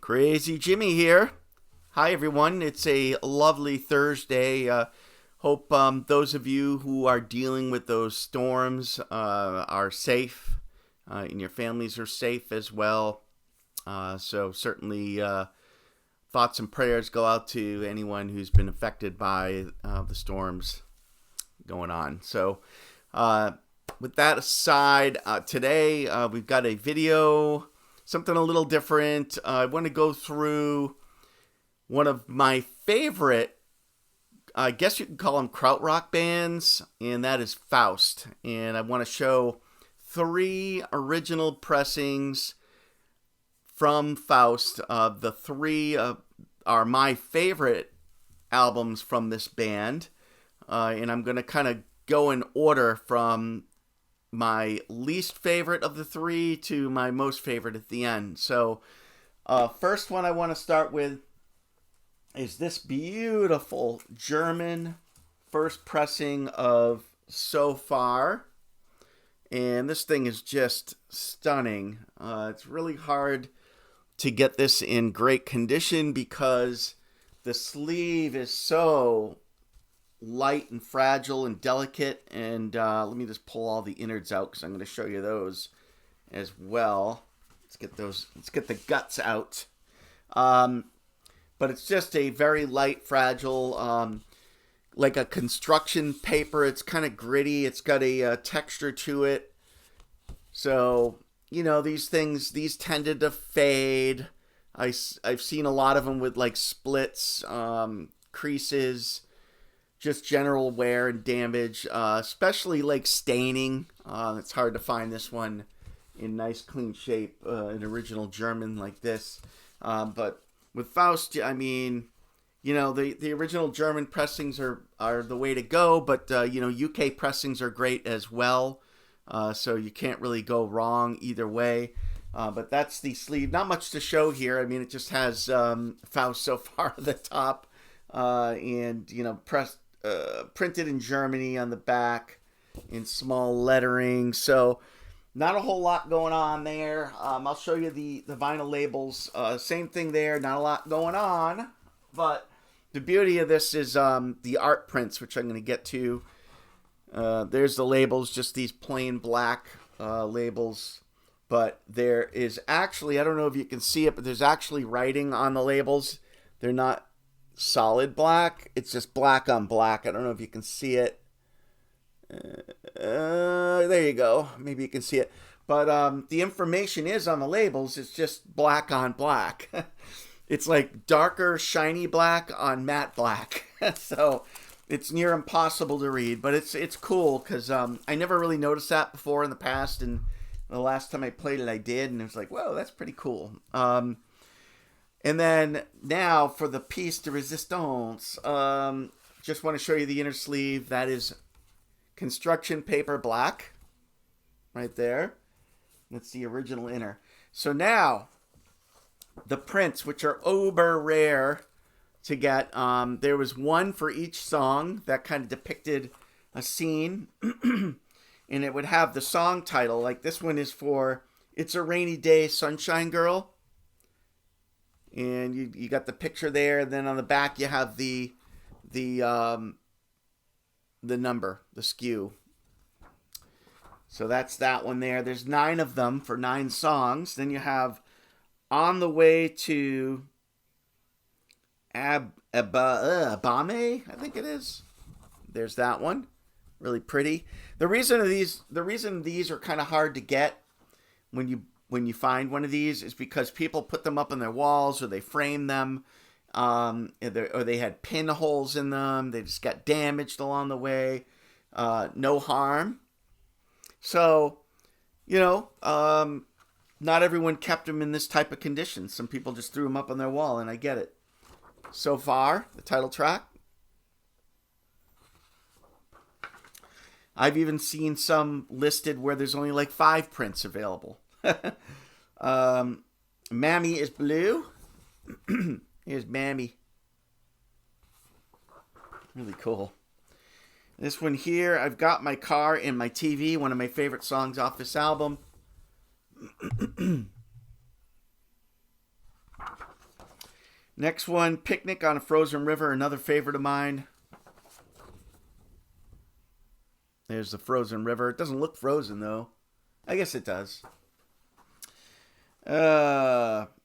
Crazy Jimmy here. Hi, everyone. It's a lovely Thursday. Hope those of you who are dealing with those storms are safe and your families are safe as well. So certainly thoughts and prayers go out to anyone who's been affected by the storms going on. So with that aside, today we've got a video, something a little different. I want to go through one of my favorite, I guess you could call them Krautrock bands, and that is Faust. And I want to show 3 original pressings from Faust. The 3 are my favorite albums from this band, and I'm going to kind of go in order from my least favorite of the 3 to my most favorite at the end. So first one I want to start with is this beautiful German first pressing of So Far. And this thing is just stunning. It's really hard to get this in great condition because the sleeve is so light and fragile and delicate. And let me just pull all the innards out because I'm going to show you those as well. Let's get the guts out. But it's just a very light, fragile, like a construction paper. It's kind of gritty. It's got a texture to it. So, you know, these tended to fade. I've seen a lot of them with like splits, creases, just general wear and damage, especially like staining. It's hard to find this one in nice, clean shape, in original German like this. But with Faust, I mean, you know, the original German pressings are the way to go, but, you know, UK pressings are great as well. So you can't really go wrong either way. But that's the sleeve. Not much to show here. I mean, it just has Faust So Far at the top, and, you know, printed in Germany on the back in small lettering. So not a whole lot going on there. I'll show you the vinyl labels. Same thing there. Not a lot going on. But the beauty of this is the art prints, which I'm going to get to. There's the labels, just these plain black labels. But there is actually, I don't know if you can see it, but there's actually writing on the labels. They're not solid black. It's just black on black. I don't know if you can see it. There you go. Maybe you can see it. But the information is on the labels. It's just black on black. It's like darker, shiny black on matte black. So it's near impossible to read. But it's cool because I never really noticed that before in the past. And the last time I played it, I did. And it was like, whoa, that's pretty cool. And then now for the piece de resistance. Just want to show you the inner sleeve. That is construction paper black right there. That's the original inner. So now the prints, which are uber rare to get, there was one for each song that kind of depicted a scene. And it would have the song title. Like this one is for It's a Rainy Day, Sunshine Girl. And you got the picture there. And then on the back you have the number, the SKU. So that's that one there. There's 9 of them for 9 songs. Then you have On the Way to Abame, I think it is. There's that one. Really pretty. The reason these are kind of hard to get when you find one of these is because people put them up on their walls or they frame them. Or they had pinholes in them. They just got damaged along the way. No harm. So, you know, not everyone kept them in this type of condition. Some people just threw them up on their wall, and I get it. So Far, the title track. I've even seen some listed where there's only like 5 prints available. Mammy is Blue. Here's Mammy. Really cool. This one here, I've Got My Car and My TV, one of my favorite songs off this album. Next one, Picnic on a Frozen River, another favorite of mine. There's the frozen river. It doesn't look frozen, though. I guess it does.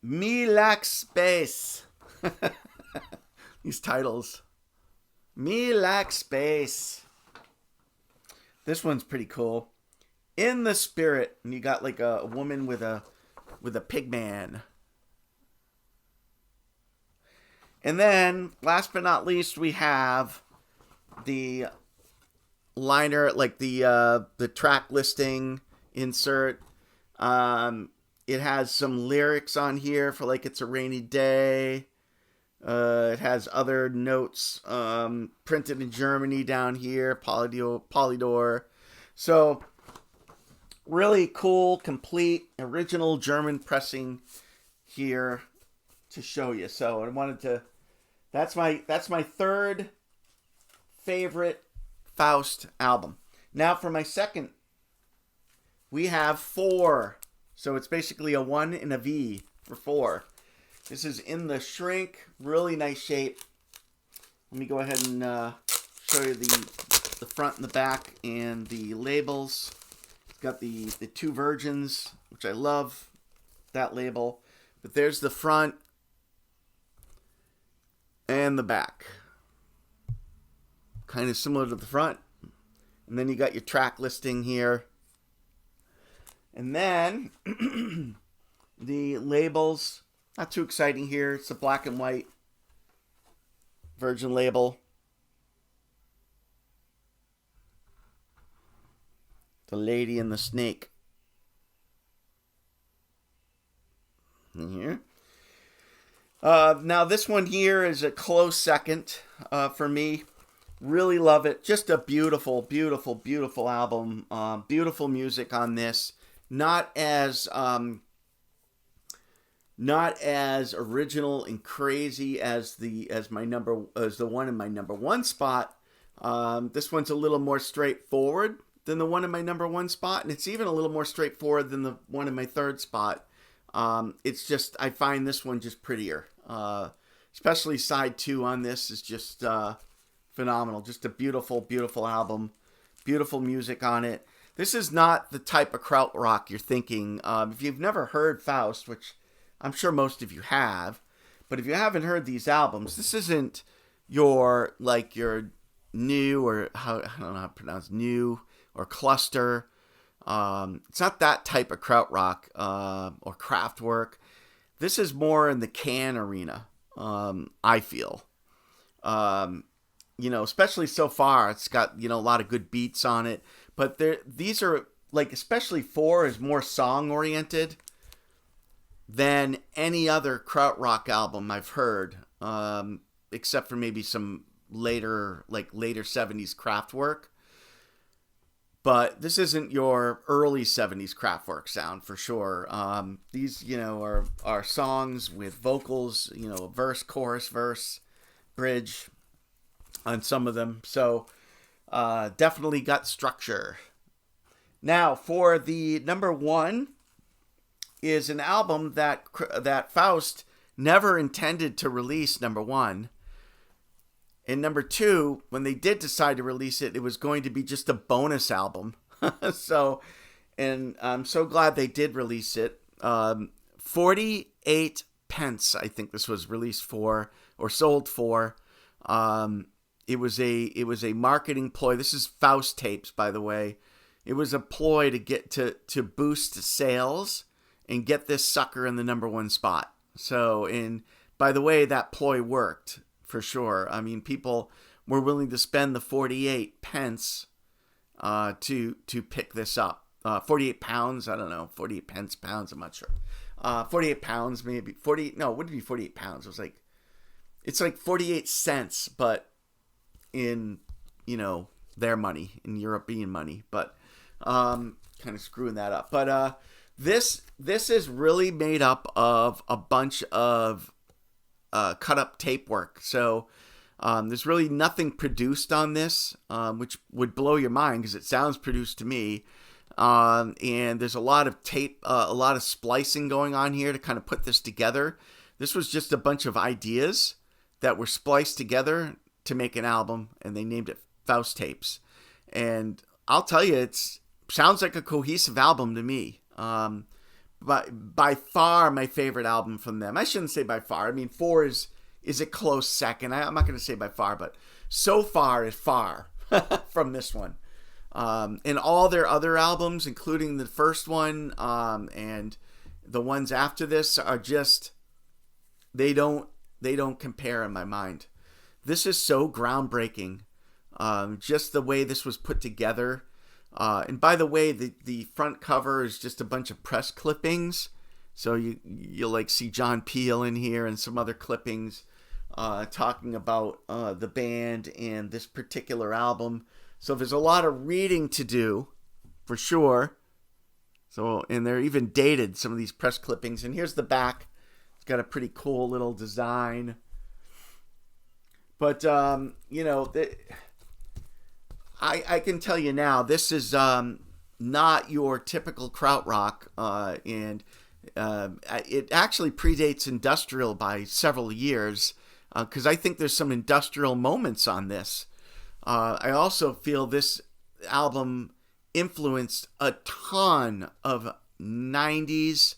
Me Like Space. These titles. Me Like Space. This one's pretty cool. In the Spirit. And you got like a woman with a pig man. And then, last but not least, we have the liner, like the track listing insert. It has some lyrics on here for like It's a Rainy Day. It has other notes printed in Germany down here, Polydor. So, really cool, complete, original German pressing here to show you. So I wanted to. That's my third favorite Faust album. Now for my second, we have 4. So it's basically a 1 and a V for 4. This is in the shrink, really nice shape. Let me go ahead and show you the front and the back and the labels. It's got the 2 virgins, which I love that label. But there's the front and the back. Kind of similar to the front. And then you got your track listing here. And then the labels, not too exciting here. It's a black and white virgin label. The Lady and the Snake. Here. Now this one here is a close second for me. Really love it. Just a beautiful, beautiful, beautiful album. Beautiful music on this. Not as original and crazy as the one in my number 1 spot. This one's a little more straightforward than the one in my number 1 spot, and it's even a little more straightforward than the one in my 3rd spot. It's just, I find this one just prettier. Especially side 2 on this is just phenomenal. Just a beautiful, beautiful album. Beautiful music on it. This is not the type of krautrock you're thinking. If you've never heard Faust, which I'm sure most of you have, but if you haven't heard these albums, this isn't your new, or I don't know how to pronounce new, or cluster. It's not that type of krautrock or Kraftwerk. This is more in the can arena, I feel. Especially so far, it's got, a lot of good beats on it. But these are, like, especially 4 is more song-oriented than any other krautrock album I've heard, except for maybe some later 70s Kraftwerk. But this isn't your early 70s Kraftwerk sound, for sure. These, are songs with vocals, verse, chorus, verse, bridge on some of them. So definitely got structure. Now, for the number 1 is an album that Faust never intended to release, number 1. And number 2, when they did decide to release it, it was going to be just a bonus album. So, and I'm so glad they did release it. 48 pence, I think this was released for, or sold for. It was a marketing ploy. This is Faust Tapes, by the way. It was a ploy to get to boost sales and get this sucker in the number 1 spot. So, and by the way, that ploy worked for sure. I mean, people were willing to spend the 48 pence to pick this up. 48 pounds, I don't know, 48 pence, pounds, I'm not sure. 48 pounds, maybe. No, it wouldn't be 48 pounds. It's like 48 cents, but in, their money, in European money. But kind of screwing that up. But this is really made up of a bunch of cut up tape work. So there's really nothing produced on this, which would blow your mind because it sounds produced to me. And there's a lot of tape, a lot of splicing going on here to kind of put this together. This was just a bunch of ideas that were spliced together to make an album, and they named it Faust Tapes. And I'll tell you, it sounds like a cohesive album to me. But by far my favorite album from them. I shouldn't say by far. I mean, 4 is a close second. I'm not going to say by far, but so far is far from this one. And all their other albums, including the first one and the ones after this, are just they don't compare in my mind. This is so groundbreaking. Just the way this was put together. And by the way, the front cover is just a bunch of press clippings. So you'll like see John Peel in here and some other clippings talking about the band and this particular album. So there's a lot of reading to do, for sure. So, and they're even dated, some of these press clippings. And here's the back. It's got a pretty cool little design. But, you know, I can tell you now, this is not your typical krautrock, and it actually predates industrial by several years, because I think there's some industrial moments on this. I also feel this album influenced a ton of 90s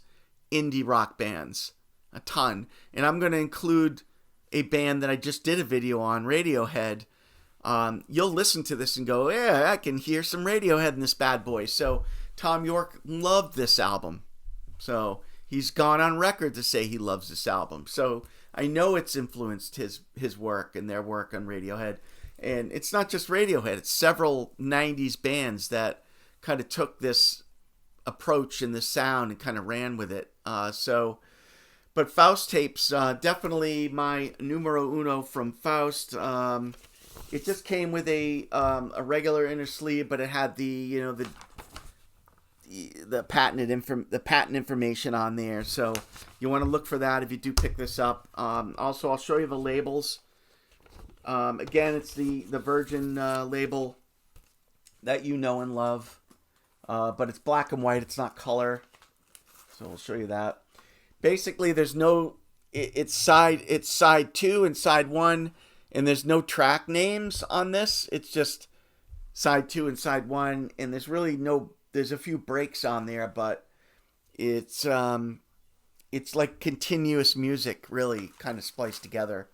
indie rock bands, a ton. And I'm going to include a band that I just did a video on, Radiohead. You'll listen to this and go, yeah, I can hear some Radiohead in this bad boy. So Tom York loved this album. So he's gone on record to say he loves this album. So I know it's influenced his work and their work on Radiohead. And it's not just Radiohead. It's several 90s bands that kind of took this approach and this sound and kind of ran with it. But Faust Tapes, definitely my numero uno from Faust. It just came with a regular inner sleeve, but it had the patent information on there. So you want to look for that if you do pick this up. Also, I'll show you the labels. Again, it's the Virgin label that you know and love, but it's black and white. It's not color. So I'll show you that. Basically, there's no. It's side 2 and side 1. And there's no track names on this. It's just side 2 and side 1. And there's really there's a few breaks on there, but it's like continuous music, really kind of spliced together.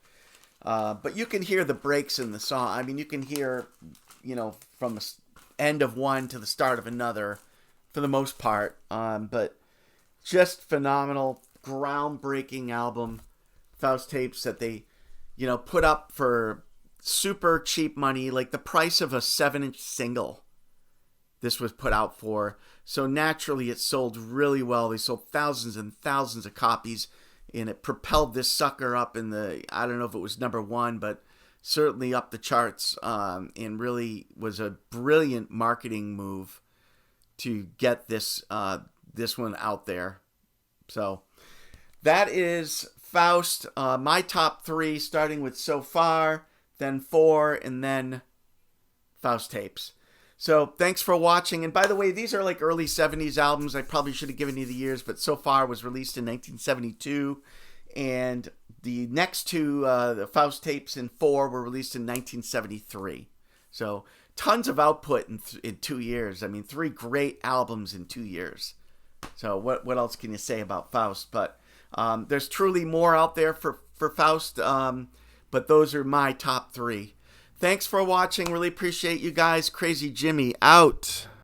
But you can hear the breaks in the song. I mean, you can hear, from the end of one to the start of another for the most part. But just phenomenal, groundbreaking album, Faust Tapes, that they put up for super cheap money, like the price of a 7-inch single. This was put out for. So naturally, it sold really well. They sold thousands and thousands of copies, and it propelled this sucker up in I don't know if it was number 1, but certainly up the charts, and really was a brilliant marketing move to get this one out there. So that is Faust, my top 3, starting with So Far, then 4, and then Faust Tapes. So thanks for watching. And by the way, these are like early 70s albums. I probably should have given you the years, but So Far was released in 1972. And the next two, the Faust Tapes and 4, were released in 1973. So tons of output in 2 years. I mean, 3 great albums in 2 years. So what else can you say about Faust? But there's truly more out there for Faust, but those are my top 3. Thanks for watching. Really appreciate you guys. Crazy Jimmy out.